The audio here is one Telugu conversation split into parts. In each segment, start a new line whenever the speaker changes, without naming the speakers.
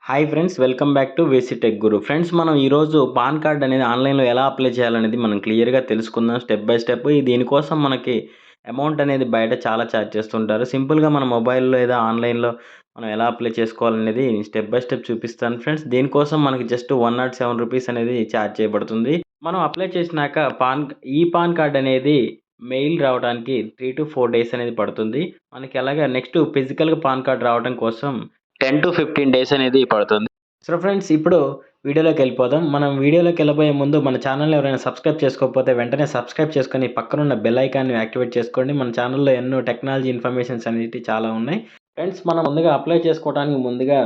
Hi friends, welcome back to వేసి టెక్ గురు. ఫ్రెండ్స్, మనం ఈరోజు పాన్ కార్డ్ అనేది ఆన్లైన్‌లో ఎలా అప్లై చేయాలనేది మనం క్లియర్‌గా తెలుసుకుందాం స్టెప్ బై స్టెప్. దీనికోసం మనకి అమౌంట్ అనేది బయట చాలా చార్జ్ చేస్తుంటారు. సింపుల్‌గా మన మొబైల్‌లో లేదా ఆన్లైన్‌లో మనం ఎలా అప్లై చేసుకోవాలనేది స్టెప్ బై స్టెప్ చూపిస్తాను ఫ్రెండ్స్. దీనికోసం మనకి జస్ట్ రూ. 107 అనేది చార్జ్ చేయబడుతుంది. మనం అప్లై చేసినాక ఈ పాన్ కార్డ్ అనేది మెయిల్ రావడానికి 3-4 డేస్ అనేది పడుతుంది. మనకి అలాగే నెక్స్ట్ ఫిజికల్‌గా పాన్ కార్డ్ రావడం కోసం 10-15 డేస్ అనేది పడుతుంది. సో ఫ్రెండ్స్, ఇప్పుడు వీడియోలోకెళ్ళిపోదాం. మనం వీడియోలోకెళ్ళబోయే ముందు మన ఛానల్‌ని ఎవరైనా సబ్స్క్రైబ్ చేసుకోకపోతే వెంటనే సబ్స్క్రైబ్ చేసుకొని పక్కనున్న బెల్ ఐకాన్‌ని యాక్టివేట్ చేసుకోండి. మన ఛానల్‌లో ఎన్నో టెక్నాలజీ ఇన్ఫర్మేషన్స్ అనేటివి చాలా ఉన్నాయి. ఫ్రెండ్స్, మనం ముందుగా అప్లై చేసుకోవడానికి ముందుగా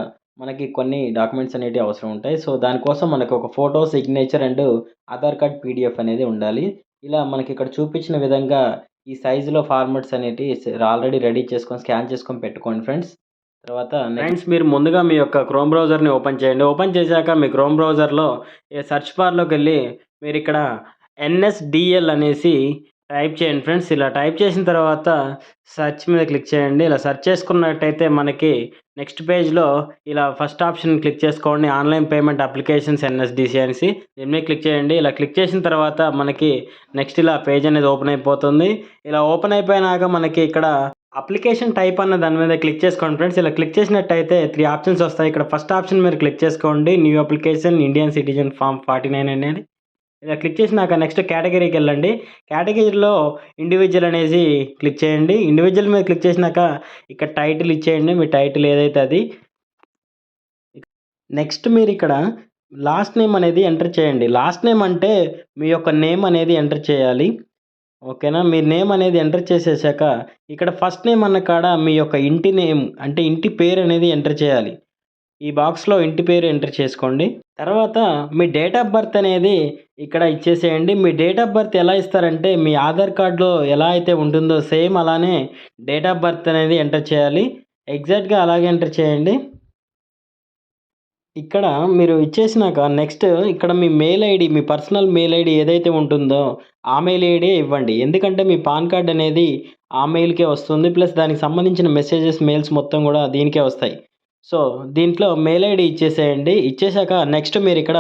మనకి కొన్ని డాక్యుమెంట్స్ అనేటివి అవసరం ఉంటాయి. సో దానికోసం మనకు ఒక photo, signature and Aadhaar card PDF అనేది ఉండాలి. ఇలా మనకి ఇక్కడ చూపించిన విధంగా ఈ సైజులో ఫార్మాట్స్ అనేటివి ఆల్రెడీ రెడీ చేసుకొని స్కాన్ చేసుకొని పెట్టుకోండి ఫ్రెండ్స్. తర్వాత ఫ్రెండ్స్, మీరు ముందుగా మీ యొక్క క్రోమ్ బ్రౌజర్‌ని ఓపెన్ చేయండి. ఓపెన్ చేశాక మీ క్రోమ్ బ్రౌజర్‌లో సెర్చ్ బార్‌లోకెళ్ళి మీరిక్కడ ఎన్ఎస్‌డిఎల్ అనేసి టైప్ చేయండి ఫ్రెండ్స్. ఇలా టైప్ చేసిన తర్వాత సెర్చ్ మీద క్లిక్ చేయండి. ఇలా సెర్చ్ చేసుకున్నట్టయితే మనకి నెక్స్ట్ పేజ్‌లో ఇలా ఫస్ట్ ఆప్షన్ క్లిక్ చేసుకోండి. ఆన్‌లైన్ పేమెంట్ అప్లికేషన్స్ ఎన్ఎస్‌డిసి అనేసి దీని మీద క్లిక్ చేయండి. ఇలా క్లిక్ చేసిన తర్వాత మనకి నెక్స్ట్ ఇలా పేజ్ అనేది ఓపెన్ అయిపోతుంది. ఇలా ఓపెన్ అయిపోయినాక మనకి ఇక్కడ అప్లికేషన్ టైప్ అన్న దాని మీద క్లిక్ చేసుకోండి ఫ్రెండ్స్. ఇలా క్లిక్ చేసినట్టయితే 3 ఆప్షన్స్ వస్తాయి. ఇక్కడ ఫస్ట్ ఆప్షన్ మీరు క్లిక్ చేసుకోండి. New application Indian citizen form 49 అనేది. ఇలా క్లిక్ చేసినాక నెక్స్ట్ కేటగిరీకెళ్ళండి. కేటగిరీలో ఇండివిడ్యువల్ అనేసి క్లిక్ చేయండి. ఇండివిడ్యువల్ మీద క్లిక్ చేసినాక ఇక్కడ టైటిల్ ఇచ్చేయండి. మీ టైటిల్ ఏదైతే అది. నెక్స్ట్ మీరిక్కడ లాస్ట్ నేమ్ అనేది ఎంటర్ చేయండి. లాస్ట్ నేమ్ అంటే మీ యొక్క నేమ్ అనేది ఎంటర్ చేయాలి. ఓకేనా? మీ నేమ్ అనేది ఎంటర్ చేసేసాక ఇక్కడ ఫస్ట్ నేమ్ అన్న కాడ మీ యొక్క ఇంటి నేమ్ అంటే ఇంటి పేరు అనేది ఎంటర్ చేయాలి. ఈ బాక్స్‌లో ఇంటి పేరు ఎంటర్ చేసుకోండి. తర్వాత మీ డేట్ ఆఫ్ బర్త్ అనేది ఇక్కడ ఇచ్చేసేయండి. మీ డేట్ ఆఫ్ బర్త్ ఎలా ఇస్తారంటే మీ ఆధార్ కార్డ్‌లో ఎలా అయితే ఉంటుందో సేమ్ అలానే డేట్ ఆఫ్ బర్త్ అనేది ఎంటర్ చేయాలి. ఎగ్జాక్ట్‌గా అలాగే ఎంటర్ చేయండి. ఇక్కడ మీరు ఇచ్చేసినాక నెక్స్ట్ ఇక్కడ మీ మెయిల్ ఐడీ, మీ పర్సనల్ మెయిల్ ఐడీ ఏదైతే ఉంటుందో ఆ మెయిల్ ఐడీయే ఇవ్వండి. ఎందుకంటే మీ పాన్ కార్డ్ అనేది ఆ మెయిల్‌కే వస్తుంది. ప్లస్ దానికి సంబంధించిన మెసేజెస్, మెయిల్స్ మొత్తం గూడా దీనికే వస్తాయి. సో దీంట్లో మెయిల్ ఐడీ ఇచ్చేసేయండి. ఇచ్చేసాక నెక్స్ట్ మీరిక్కడ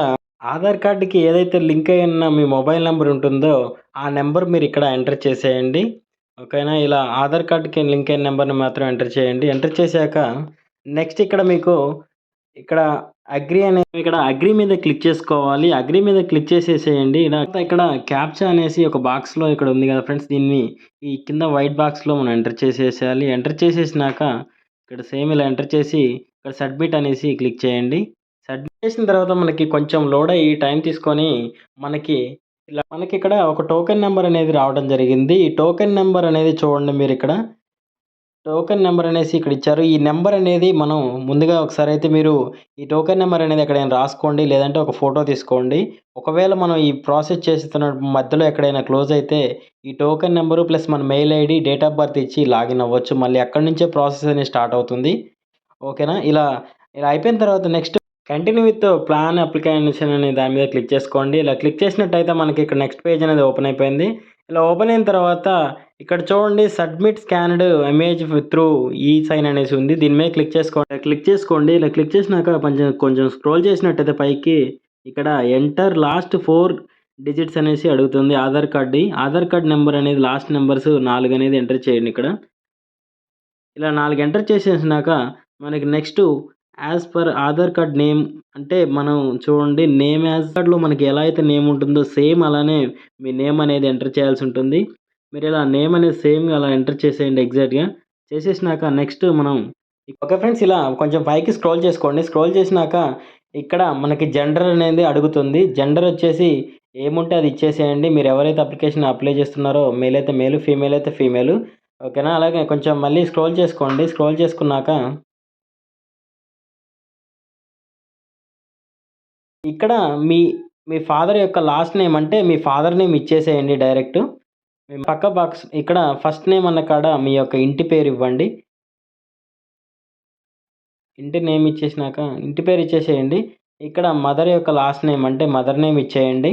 ఆధార్ కార్డ్‌కి ఏదైతే లింక్ అయి ఉన్న మీ మొబైల్ నంబర్ ఉంటుందో ఆ నంబర్ మీరిక్కడ ఎంటర్ చేసేయండి. ఓకేనా? ఇలా ఆధార్ కార్డ్‌కి లింక్ అయిన నంబర్‌ని మాత్రం ఎంటర్ చేయండి. ఎంటర్ చేశాక నెక్స్ట్ ఇక్కడ మీకు ఇక్కడ అగ్రీ మీద క్లిక్ చేసుకోవాలి. అగ్రీ మీద క్లిక్ చేసేసేయండి. ఇక్కడ క్యాప్చా అనేసి ఒక బాక్స్‌లో ఇక్కడ ఉంది కదా ఫ్రెండ్స్. దీన్ని ఈ కింద వైట్ బాక్స్‌లో మనం ఎంటర్ చేసేసేయాలి. ఎంటర్ చేసేసినాక ఇక్కడ సేమ్ ఇలా ఎంటర్ చేసి ఇక్కడ సబ్మిట్ అనేసి క్లిక్ చేయండి. సబ్మిట్ చేసిన తర్వాత మనకి కొంచెం లోడ్ అయ్యి టైం తీసుకొని మనకిక్కడ ఒక టోకెన్ నంబర్ అనేది రావడం జరిగింది. ఈ టోకెన్ నంబర్ అనేది చూడండి మీరిక్కడ. టోకెన్ నంబర్ అనేసి ఇక్కడ ఇచ్చారు. ఈ నంబర్ అనేది మనం ముందుగా ఒకసారైతే మీరు ఈ టోకెన్ నంబర్ అనేది ఎక్కడైనా రాసుకోండి. లేదంటే ఒక ఫోటో తీసుకోండి. ఒకవేళ మనం ఈ ప్రాసెస్ చేస్తున్న మధ్యలో ఎక్కడైనా క్లోజ్ అయితే ఈ టోకెన్ నంబరు ప్లస్ మన mail ID, date of birth ఇచ్చి లాగిన్ అవ్వచ్చు. మళ్ళీ అక్కడి నుంచే ప్రాసెస్ అనేది స్టార్ట్ అవుతుంది. ఓకేనా? ఇలా అయిపోయిన తర్వాత next continue with plan application అనే దాని మీద క్లిక్ చేసుకోండి. ఇలా క్లిక్ చేసినట్టయితే మనకి ఇక్కడ నెక్స్ట్ పేజ్ అనేది ఓపెన్ అయిపోయింది. ఇలా ఓపెన్ అయిన తర్వాత ఇక్కడ చూడండి సబ్మిట్ స్కాన్డ్ ఇమేజ్ త్రూ ఈ సైన్ అనేసి ఉంది. దీని మీద క్లిక్ చేసుకోండి. ఇలా క్లిక్ చేసినాక కొంచెం స్క్రోల్ చేసినట్టయితే పైకి ఇక్కడ ఎంటర్ లాస్ట్ 4 డిజిట్స్ అనేసి అడుగుతుంది ఆధార్ కార్డ్‌ది. ఆధార్ కార్డ్ నంబర్ అనేది లాస్ట్ నంబర్స్ 4 అనేది ఎంటర్ చేయండి ఇక్కడ. ఇలా 4 ఎంటర్ చేసేసినాక మనకి next as per Aadhaar card name అంటే మనం చూడండి నేమ్ యాజ్ కార్డ్‌లో మనకి ఎలా అయితే నేమ్ ఉంటుందో సేమ్ అలానే మీ నేమ్ అనేది ఎంటర్ చేయాల్సి ఉంటుంది. మీరు ఇలా నేమ్ అనేది సేమ్ అలా ఎంటర్ చేసేయండి ఎగ్జాక్ట్‌గా. చేసేసినాక నెక్స్ట్ మనం ఓకే ఫ్రెండ్స్, ఇలా కొంచెం పైకి స్క్రోల్ చేసుకోండి. స్క్రోల్ చేసినాక ఇక్కడ మనకి జెండర్ అనేది అడుగుతుంది. జెండర్ వచ్చేసి ఏముంటే అది ఇచ్చేసేయండి. మీరు ఎవరైతే అప్లికేషన్ అప్లై చేస్తున్నారో మేల్ అయితే మేలు, ఫీమేల్ అయితే ఫీమేలు. ఓకేనా? అలాగే కొంచెం మళ్ళీ స్క్రోల్ చేసుకోండి. స్క్రోల్ చేసుకున్నాక ఇక్కడ మీ మీ ఫాదర్ యొక్క లాస్ట్ నేమ్ అంటే మీ ఫాదర్ నేమ్ ఇచ్చేసేయండి డైరెక్ట్. మీ పక్క బాక్స్ ఇక్కడ ఫస్ట్ నేమ్ అన్న కాడ మీ యొక్క ఇంటి పేరు ఇవ్వండి. ఇంటి నేమ్ ఇచ్చేసినాక ఇంటి పేరు ఇచ్చేసేయండి. ఇక్కడ మదర్ యొక్క లాస్ట్ నేమ్ అంటే మదర్ నేమ్ ఇచ్చేయండి.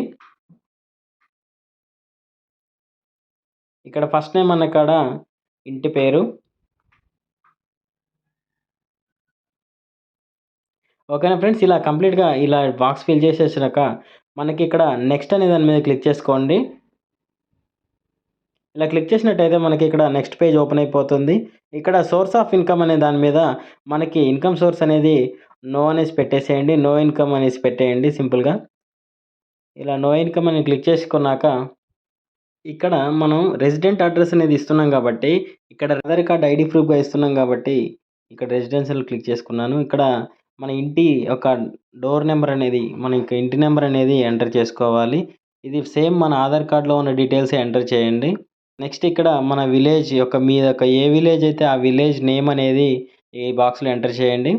ఇక్కడ ఫస్ట్ నేమ్ అన్న కాడ ఇంటి పేరు. ఓకేనా ఫ్రెండ్స్. ఇలా కంప్లీట్‌గా ఇలా బాక్స్ ఫిల్ చేసేసినాక మనకిక్కడ నెక్స్ట్ అనే దాని మీద క్లిక్ చేసుకోండి. ఇలా క్లిక్ చేసినట్టయితే మనకిక్కడ నెక్స్ట్ పేజ్ ఓపెన్ అయిపోతుంది. ఇక్కడ సోర్స్ ఆఫ్ ఇన్‌కమ్ అనే దాని మీద మనకి ఇన్‌కమ్ సోర్స్ అనేది నో అనేసి పెట్టేసేయండి. నో ఇన్‌కమ్ అనేసి పెట్టేయండి సింపుల్‌గా. ఇలా నో ఇన్‌కమ్ అని క్లిక్ చేసుకున్నాక ఇక్కడ మనం రెసిడెంట్ అడ్రెస్ అనేది ఇస్తున్నాం కాబట్టి, ఇక్కడ ఆధార్ కార్డ్ ఐడీ ప్రూఫ్‌గా ఇస్తున్నాం కాబట్టి, ఇక్కడ రెసిడెన్షియల్ క్లిక్ చేసుకున్నాను. ఇక్కడ మన ఇంటి యొక్క డోర్ నంబర్ అనేది, మన యొక్క ఇంటి నంబర్ అనేది ఎంటర్ చేసుకోవాలి. ఇది సేమ్ మన ఆధార్ కార్డ్‌లో ఉన్న డీటెయిల్సే ఎంటర్ చేయండి. నెక్స్ట్ ఇక్కడ మన విలేజ్ యొక్క మీ యొక్క ఏ విలేజ్ అయితే ఆ విలేజ్ నేమ్ అనేది ఈ బాక్స్‌లో ఎంటర్ చేయండి.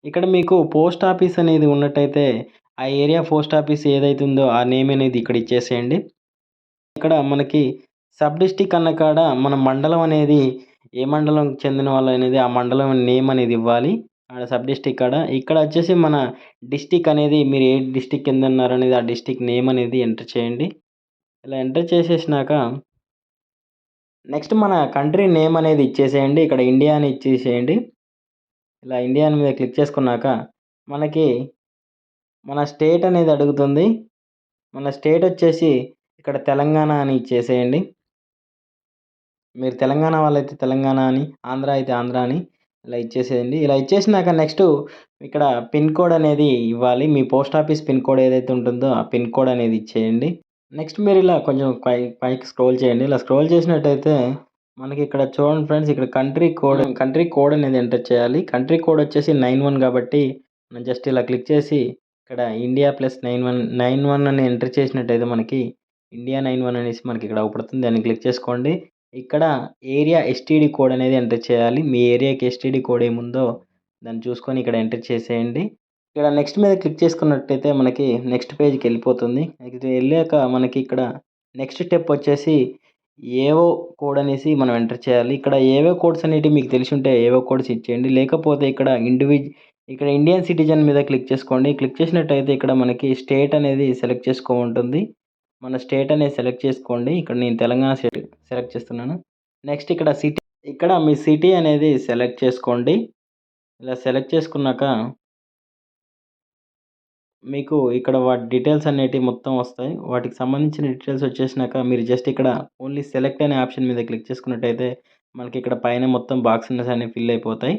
ఇక్కడ మీకు పోస్ట్ ఆఫీస్ అనేది ఉన్నట్టయితే, ఆ ఏరియా పోస్ట్ ఆఫీస్ ఏదైతే ఉందో ఆ నేమ్ అనేది ఇక్కడ ఇచ్చేసేయండి. ఇక్కడ మనకి సబ్ డిస్ట్రిక్ట్ అన్న కాడ మన మండలం అనేది ఏ మండలంకి చెందిన వాళ్ళనేది ఆ మండలం నేమ్ అనేది ఇవ్వాలి. ఆడ సబ్ డిస్ట్రిక్ట్ కాడ. ఇక్కడ వచ్చేసి మన డిస్ట్రిక్ట్ అనేది మీరు ఏ డిస్ట్రిక్ట్ కింద ఉన్నారనేది ఆ డిస్ట్రిక్ట్ నేమ్ అనేది ఎంటర్ చేయండి. ఇలా ఎంటర్ చేసేసినాక నెక్స్ట్ మన కంట్రీ నేమ్ అనేది ఇచ్చేసేయండి. ఇక్కడ ఇండియా అని ఇచ్చేసేయండి. ఇలా ఇండియా మీద క్లిక్ చేసుకున్నాక మనకి మన స్టేట్ అనేది అడుగుతుంది. మన స్టేట్ వచ్చేసి ఇక్కడ తెలంగాణ అని ఇచ్చేసేయండి. మీరు తెలంగాణ వాళ్ళైతే తెలంగాణ అని, ఆంధ్ర అయితే ఆంధ్ర అని ఇలా ఇచ్చేసేయండి. ఇలా ఇచ్చేసినాక నెక్స్ట్ ఇక్కడ పిన్ కోడ్ అనేది ఇవ్వాలి. మీ పోస్ట్ ఆఫీస్ పిన్ కోడ్ ఏదైతే ఉంటుందో ఆ పిన్ కోడ్ అనేది ఇచ్చేయండి. నెక్స్ట్ మీరు ఇలా కొంచెం పైకి స్క్రోల్ చేయండి. ఇలా స్క్రోల్ చేసినట్టయితే మనకి ఇక్కడ చూడండి ఫ్రెండ్స్, ఇక్కడ కంట్రీ కోడ్ అనేది ఎంటర్ చేయాలి. కంట్రీ కోడ్ వచ్చేసి 91 కాబట్టి మనం జస్ట్ ఇలా క్లిక్ చేసి ఇక్కడ ఇండియా ప్లస్ 91 అని ఎంటర్ చేసినట్టయితే మనకి ఇండియా 91 అనేసి మనకి ఇక్కడ అవుపడుతుంది. దాన్ని క్లిక్ చేసుకోండి. ఇక్కడ ఏరియా ఎస్టీడీ కోడ్ అనేది ఎంటర్ చేయాలి. మీ ఏరియాకి ఎస్టీడీ కోడ్ ఏముందో దాన్ని చూసుకొని ఇక్కడ ఎంటర్ చేసేయండి. ఇక్కడ నెక్స్ట్ మీద క్లిక్ చేసుకున్నట్టయితే మనకి నెక్స్ట్ పేజ్‌కెళ్ళిపోతుంది. నెక్స్ట్ ఎళ్ళాక మనకి ఇక్కడ నెక్స్ట్ స్టెప్ వచ్చేసి ఏవో కోడ్ అనేసి మనం ఎంటర్ చేయాలి. ఇక్కడ ఏవో కోడ్స్ అనేటివి మీకు తెలిసుంటే ఏవో కోడ్స్ ఇచ్చేయండి. లేకపోతే ఇక్కడ ఇండియన్ సిటిజన్ మీద క్లిక్ చేసుకోండి. క్లిక్ చేసినట్టయితే ఇక్కడ మనకి స్టేట్ అనేది సెలెక్ట్ చేసుకోమంటుంది. మన స్టేట్ అనేది సెలెక్ట్ చేసుకోండి. ఇక్కడ నేను తెలంగాణ స్టేట్ సెలెక్ట్ చేస్తున్నాను. నెక్స్ట్ ఇక్కడ మీ సిటీ అనేది సెలెక్ట్ చేసుకోండి. ఇలా సెలెక్ట్ చేసుకున్నాక మీకు ఇక్కడ వాటి డీటెయిల్స్ అనేటివి మొత్తం వస్తాయి. వాటికి సంబంధించిన డీటెయిల్స్ వచ్చేసినాక మీరు జస్ట్ ఇక్కడ ఓన్లీ సెలెక్ట్ అనే ఆప్షన్ మీద క్లిక్ చేసుకున్నట్టయితే మనకి ఇక్కడ పైన మొత్తం బాక్సెస్ అనేవి ఫిల్ అయిపోతాయి.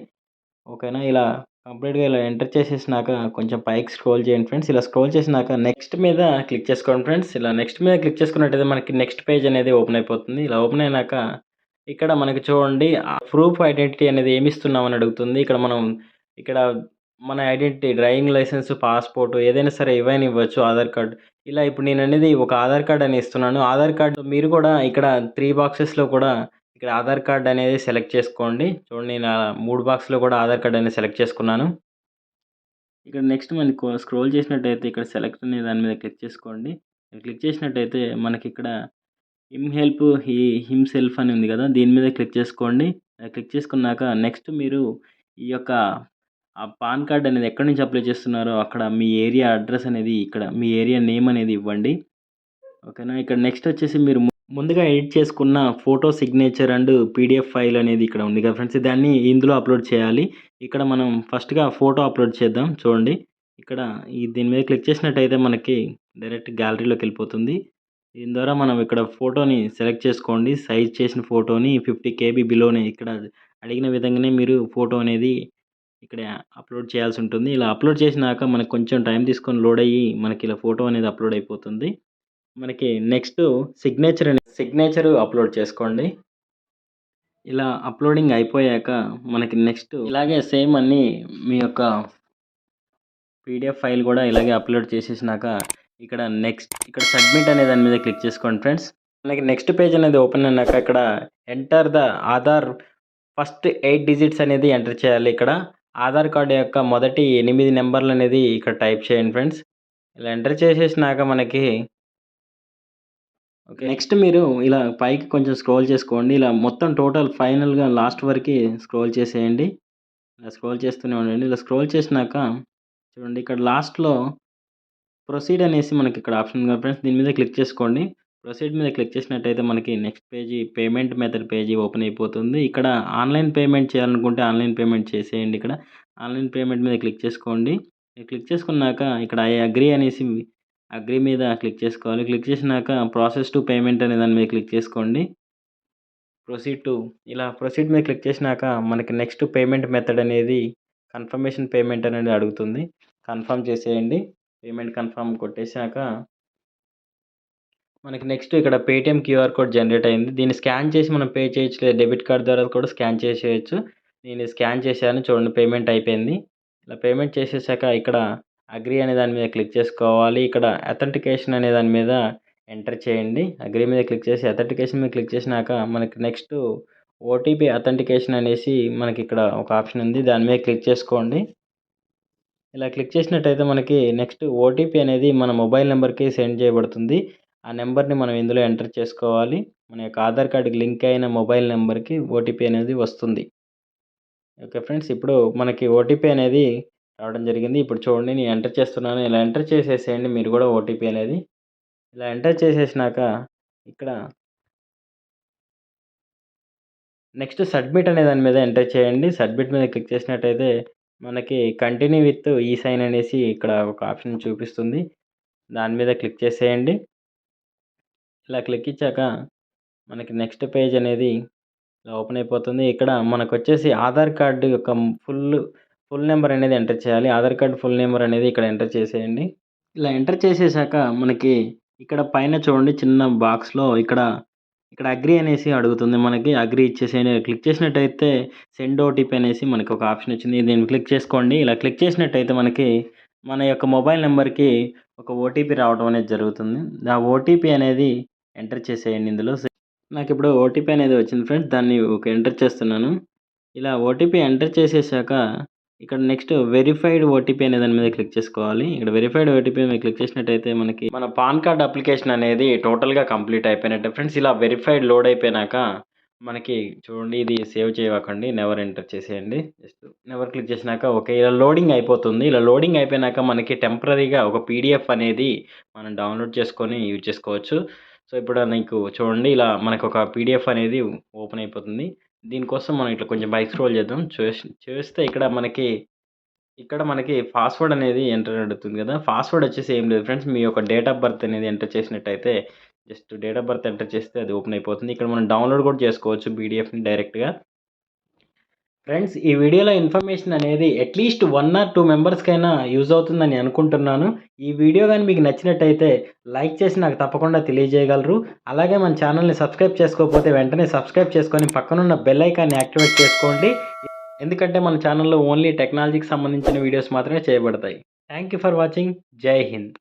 ఓకేనా. ఇలా కంప్లీట్‌గా ఇలా ఎంటర్ చేసేసినాక కొంచెం పైకి స్క్రోల్ చేయండి ఫ్రెండ్స్. ఇలా స్క్రోల్ చేసినాక నెక్స్ట్ మీద క్లిక్ చేసుకోండి ఫ్రెండ్స్. ఇలా నెక్స్ట్ మీద క్లిక్ చేసుకున్నట్టయితే మనకి నెక్స్ట్ పేజ్ అనేది ఓపెన్ అయిపోతుంది. ఇలా ఓపెన్ అయినాక ఇక్కడ మనకి చూడండి ప్రూఫ్ ఐడెంటిటీ అనేది ఏమిస్తున్నామని అడుగుతుంది. ఇక్కడ మన ఐడెంటిటీ డ్రైవింగ్ లైసెన్స్, పాస్‌పోర్ట్ ఏదైనా సరే ఏవైనా ఇవ్వచ్చు. ఆధార్ కార్డ్. ఇలా ఇప్పుడు నేననేది ఒక ఆధార్ కార్డ్ అని ఇస్తున్నాను. ఆధార్ కార్డ్ మీరు కూడా ఇక్కడ 3 బాక్సెస్‌లో కూడా ఇక్కడ ఆధార్ కార్డ్ అనేది సెలెక్ట్ చేసుకోండి. చూడండి నేను 3 బాక్స్‌లో కూడా ఆధార్ కార్డ్ అనేది సెలెక్ట్ చేసుకున్నాను. ఇక్కడ నెక్స్ట్ మనకు స్క్రోల్ చేసినట్టయితే ఇక్కడ సెలెక్ట్ అనే దాని మీద క్లిక్ చేసుకోండి. క్లిక్ చేసినట్టయితే మనకిక్కడ హిమ్‌సెల్ఫ్ అని ఉంది కదా! దీని మీద క్లిక్ చేసుకోండి. క్లిక్ చేసుకున్నాక నెక్స్ట్ మీరు ఈ యొక్క పాన్ కార్డ్ అనేది ఎక్కడి నుంచి అప్లై చేస్తున్నారో అక్కడ మీ ఏరియా అడ్రెస్ అనేది ఇక్కడ మీ ఏరియా నేమ్ అనేది ఇవ్వండి. ఓకేనా. ఇక్కడ నెక్స్ట్ వచ్చేసి మీరు ముందుగా ఎడిట్ చేసుకున్న photo signature and PDF file అనేది ఇక్కడ ఉంది కదా ఫ్రెండ్స్. దాన్ని ఇందులో అప్లోడ్ చేయాలి. ఇక్కడ మనం ఫస్ట్‌గా ఫోటో అప్లోడ్ చేద్దాం. చూడండి. ఇక్కడ దీని మీద క్లిక్ చేసినట్టయితే మనకి డైరెక్ట్ గ్యాలరీలోకెళ్ళిపోతుంది. దీని ద్వారా మనం ఇక్కడ ఫోటోని సెలెక్ట్ చేసుకోండి. సైజ్ చేసిన ఫోటోని 50 కేబీ బిలోనే ఇక్కడ అడిగిన విధంగానే మీరు ఫోటో అనేది ఇక్కడ అప్లోడ్ చేయాల్సి ఉంటుంది. ఇలా అప్లోడ్ చేసినాక మనకు కొంచెం టైం తీసుకొని లోడ్ అయ్యి మనకి ఇలా ఫోటో అనేది అప్లోడ్ అయిపోతుంది. మనకి నెక్స్ట్ సిగ్నేచర్ అప్లోడ్ చేసుకోండి. ఇలా అప్లోడింగ్ అయిపోయాక మనకి నెక్స్ట్ ఇలాగే సేమ్ అన్నీ మీ యొక్క పీడీఎఫ్ ఫైల్ కూడా ఇలాగే అప్లోడ్ చేసేసినాక ఇక్కడ సబ్మిట్ అనే దాని మీద క్లిక్ చేసుకోండి ఫ్రెండ్స్. మనకి నెక్స్ట్ పేజ్ అనేది ఓపెన్ అయినాక ఇక్కడ enter the Aadhaar first 8 digits అనేది ఎంటర్ చేయాలి. ఇక్కడ ఆధార్ కార్డ్ యొక్క మొదటి 8 నెంబర్లు అనేది ఇక్కడ టైప్ చేయండి ఫ్రెండ్స్. ఇలా ఎంటర్ చేసేసినాక మనకి ఓకే. నెక్స్ట్ మీరు ఇలా పైకి కొంచెం స్క్రోల్ చేసుకోండి. ఇలా మొత్తం టోటల్ ఫైనల్‌గా లాస్ట్ వరకి స్క్రోల్ చేసేయండి. ఇలా స్క్రోల్ చేస్తూనే ఉండండి. ఇలా స్క్రోల్ చేసినాక చూడండి ఇక్కడ లాస్ట్‌లో ప్రొసీడ్ అనేసి మనకి ఇక్కడ ఆప్షన్ ఉంది కదా ఫ్రెండ్స్. దీని మీద క్లిక్ చేసుకోండి. ప్రొసీడ్ మీద క్లిక్ చేసినట్టయితే మనకి next page payment method page open అయిపోతుంది. ఇక్కడ ఆన్‌లైన్ పేమెంట్ చేయాలనుకుంటే ఆన్‌లైన్ పేమెంట్ చేసేయండి ఇక్కడ. ఆన్‌లైన్ పేమెంట్ మీద క్లిక్ చేసుకోండి. క్లిక్ చేసుకున్నాక ఇక్కడ ఐ అగ్రీ అనేసి అగ్రీ మీద క్లిక్ చేసుకోవాలి. క్లిక్ చేసినాక ప్రాసెస్ టు పేమెంట్ అనే దాని మీద క్లిక్ చేసుకోండి. ప్రొసీడ్ టు ఇలా ప్రొసీడ్ మీద క్లిక్ చేసినాక మనకి నెక్స్ట్ పేమెంట్ మెథడ్ అనేది కన్ఫర్మేషన్ పేమెంట్ అనేది అడుగుతుంది. కన్ఫర్మ్ చేసేయండి. పేమెంట్ కన్ఫర్మ్ కొట్టేసాక మనకి నెక్స్ట్ ఇక్కడ పేటీఎం క్యూఆర్ కోడ్ జనరేట్ అయింది. దీన్ని స్కాన్ చేసి మనం పే చేయొచ్చు. లేదా డెబిట్ కార్డ్ ద్వారా కూడా స్కాన్ చేసేయొచ్చు. నేను స్కాన్ చేశాను. చూడండి పేమెంట్ అయిపోయింది. ఇలా పేమెంట్ చేసేసాక ఇక్కడ అగ్రీ అనే దాని మీద క్లిక్ చేసుకోవాలి. ఇక్కడ అథెంటికేషన్ అనే దాని మీద ఎంటర్ చేయండి. అగ్రీ మీద క్లిక్ చేసి అథెంటికేషన్ మీద క్లిక్ చేసినాక మనకి నెక్స్ట్ ఓటీపీ అథెంటికేషన్ అనేసి మనకి ఇక్కడ ఒక ఆప్షన్ ఉంది. దాని మీద క్లిక్ చేసుకోండి. ఇలా క్లిక్ చేసినట్టయితే మనకి నెక్స్ట్ ఓటీపీ అనేది మన మొబైల్ నెంబర్‌కి సెండ్ చేయబడుతుంది. ఆ నెంబర్‌ని మనం ఇందులో ఎంటర్ చేసుకోవాలి. మన యొక్క ఆధార్ కార్డ్‌కి లింక్ అయిన మొబైల్ నెంబర్‌కి ఓటీపీ అనేది వస్తుంది. Okay friends. ఇప్పుడు మనకి ఓటీపీ అనేది రావడం జరిగింది. ఇప్పుడు చూడండి నేను ఎంటర్ చేస్తున్నాను. ఇలా ఎంటర్ చేసేసేయండి మీరు కూడా ఓటీపీ అనేది. ఇలా ఎంటర్ చేసేసినాక ఇక్కడ నెక్స్ట్ సబ్మిట్ అనే దాని మీద ఎంటర్ చేయండి. సబ్మిట్ మీద క్లిక్ చేసినట్టయితే మనకి కంటిన్యూ విత్ ఈ సైన్ అనేసి ఇక్కడ ఒక ఆప్షన్ చూపిస్తుంది. దాని మీద క్లిక్ చేసేయండి. ఇలా క్లిక్ ఇచ్చాక మనకి నెక్స్ట్ పేజ్ అనేది ఇలా ఓపెన్ అయిపోతుంది. ఇక్కడ మనకొచ్చేసి ఆధార్ కార్డ్ యొక్క ఫుల్ నెంబర్ అనేది ఎంటర్ చేయాలి. ఆధార్ కార్డ్ ఫుల్ నెంబర్ అనేది ఇక్కడ ఎంటర్ చేసేయండి. ఇలా ఎంటర్ చేసేసాక మనకి ఇక్కడ పైన చూడండి చిన్న బాక్స్‌లో ఇక్కడ అగ్రీ అనేసి అడుగుతుంది. మనకి అగ్రీ ఇచ్చేసేయండి. క్లిక్ చేసినట్టయితే సెండ్ ఓటీపీ అనేసి మనకి ఒక ఆప్షన్ వచ్చింది. దీన్ని క్లిక్ చేసుకోండి. ఇలా క్లిక్ చేసినట్టయితే మనకి మన యొక్క మొబైల్ నంబర్‌కి ఒక ఓటీపీ రావడం అనేది జరుగుతుంది. ఆ ఓటీపీ అనేది ఎంటర్ చేసేయండి ఇందులో. నాకిప్పుడు ఓటీపీ అనేది వచ్చింది ఫ్రెండ్స్. దాన్ని ఎంటర్ చేస్తున్నాను. ఇలా ఓటీపీ ఎంటర్ చేసేసాక ఇక్కడ నెక్స్ట్ వెరిఫైడ్ ఓటీపీ అనే దాని మీద క్లిక్ చేసుకోవాలి. ఇక్కడ వెరిఫైడ్ ఓటీపీ మీద క్లిక్ చేసినట్టయితే మనకి మన పాన్ కార్డ్ అప్లికేషన్ అనేది టోటల్‌గా కంప్లీట్ అయిపోయినట్టే ఫ్రెండ్స్. ఇలా వెరిఫైడ్ లోడ్ అయిపోయినాక మనకి చూడండి ఇది సేవ్ చేయకండి. నెవర్ ఎంటర్ చేసేయండి. జస్ట్ నెవర్ క్లిక్ చేసినాక ఓకే. ఇలా లోడింగ్ అయిపోతుంది. ఇలా లోడింగ్ అయిపోయినాక మనకి టెంపరరీగా ఒక పీడీఎఫ్ అనేది మనం డౌన్‌లోడ్ చేసుకొని యూజ్ చేసుకోవచ్చు. సో, ఇప్పుడు నీకు చూడండి ఇలా మనకొక పీడీఎఫ్ అనేది ఓపెన్ అయిపోతుంది. దీనికోసం మనం ఇట్లా కొంచెం పైకి స్క్రోల్ చేద్దాం. చేస్తే ఇక్కడ మనకి పాస్వర్డ్ అనేది ఎంటర్ అడుగుతుంది కదా! పాస్వర్డ్ వచ్చేసి ఏం లేదు ఫ్రెండ్స్. మీ యొక్క డేట్ ఆఫ్ బర్త్ అనేది ఎంటర్ చేసినట్టయితే just date of birth enter చేస్తే అది ఓపెన్ అయిపోతుంది. ఇక్కడ మనం డౌన్‌లోడ్ కూడా చేసుకోవచ్చు పీడీఎఫ్‌ని డైరెక్ట్‌గా. ఫ్రెండ్స్ ఈ వీడియోలో ఇన్ఫర్మేషన్ అనేది అట్‌లీస్ట్ 1 ఆర్ 2 మెంబర్స్‌కైనా యూజ్ అవుతుందని అనుకుంటున్నాను. ఈ వీడియో గాని మీకు నచ్చినట్టయితే లైక్ చేసి నాకు తప్పకుండా తెలియజేయగలరు. అలాగే మన ఛానల్‌ని సబ్స్క్రైబ్ చేసుకోకపోతే వెంటనే సబ్స్క్రైబ్ చేసుకొని పక్కనున్న బెల్ ఐకాన్‌ని యాక్టివేట్ చేసుకోండి. ఎందుకంటే మన ఛానల్‌లో ఓన్లీ టెక్నాలజీకి సంబంధించిన వీడియోస్ మాత్రమే చేయబడతాయి. Thank you for watching. జై హింద్.